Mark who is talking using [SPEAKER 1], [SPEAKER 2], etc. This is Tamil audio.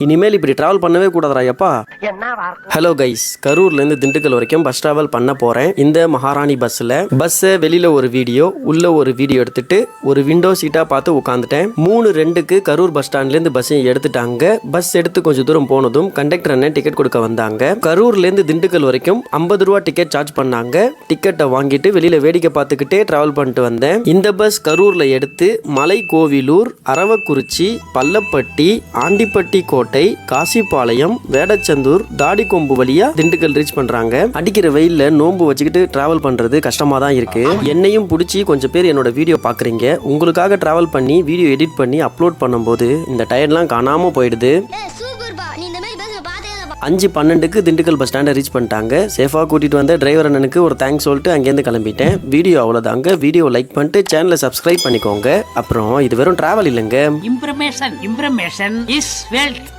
[SPEAKER 1] இனிமேல் இப்படி டிராவல் பண்ணவே கூடாதா ஐயப்பா. ஹலோ கைஸ், கரூர்லேருந்து திண்டுக்கல் வரைக்கும் பஸ் டிராவல் பண்ண போகிறேன். இந்த மகாராணி பஸ்ஸில் பஸ்ஸை வெளியில் ஒரு வீடியோ உள்ள ஒரு வீடியோ எடுத்துட்டு ஒரு விண்டோ சீட்டாக பார்த்து உட்காந்துட்டேன். 3:02க்கு கரூர் பஸ் ஸ்டாண்ட்லேருந்து பஸ்ஸை எடுத்துட்டாங்க. பஸ் எடுத்து கொஞ்சம் தூரம் போனதும் கண்டக்டர் அண்ணன் டிக்கெட் கொடுக்க வந்தாங்க. கரூர்லேருந்து திண்டுக்கல் வரைக்கும் 50 ரூபா டிக்கெட் சார்ஜ் பண்ணாங்க. டிக்கெட்டை வாங்கிட்டு வெளியில் வேடிக்கை பார்த்துக்கிட்டே டிராவல் பண்ணிட்டு வந்தேன். இந்த பஸ் கரூரில் எடுத்து மலை கோவிலூர், அரவக்குறிச்சி, பள்ளப்பட்டி, ஆண்டிப்பட்டி கோட்டை, காசிபாளையம், வேடச்சந்தூர், தாடிக்கொம்பு வழியா திண்டுக்கல் ரீச் பண்றாங்க. அடிக்கிற வெயில்ல நோம்பு வச்சுக்கிட்டு டிராவல் பண்றது கஷ்டமா தான் இருக்கு. என்னையும் பிடிச்சி கொஞ்சம் பேர் என்னோட வீடியோ பாக்குறீங்க. உங்களுக்காக டிராவல் பண்ணி வீடியோ எடிட் பண்ணி அப்லோட் பண்ணும்போது இந்த டயர்லாம் காணாம போயிடுது. 5:12க்கு திண்டுக்கல் பஸ் ஸ்டாண்டை ரீச் பண்ணிட்டாங்க. சேஃபாக கூட்டிகிட்டு வந்த டிரைவர் அண்ணனுக்கு ஒரு தேங்க்ஸ் சொல்லிட்டு அங்கேருந்து கிளம்பிட்டேன். வீடியோ அவ்வளோதாங்க. வீடியோ லைக் பண்ணிட்டு சேனலை சப்ஸ்கிரைப் பண்ணிக்கோங்க. அப்புறம் இது வெறும் டிராவல் இல்லைங்க,
[SPEAKER 2] இம்ப்ரமேஷன் இஸ் வெல்த்.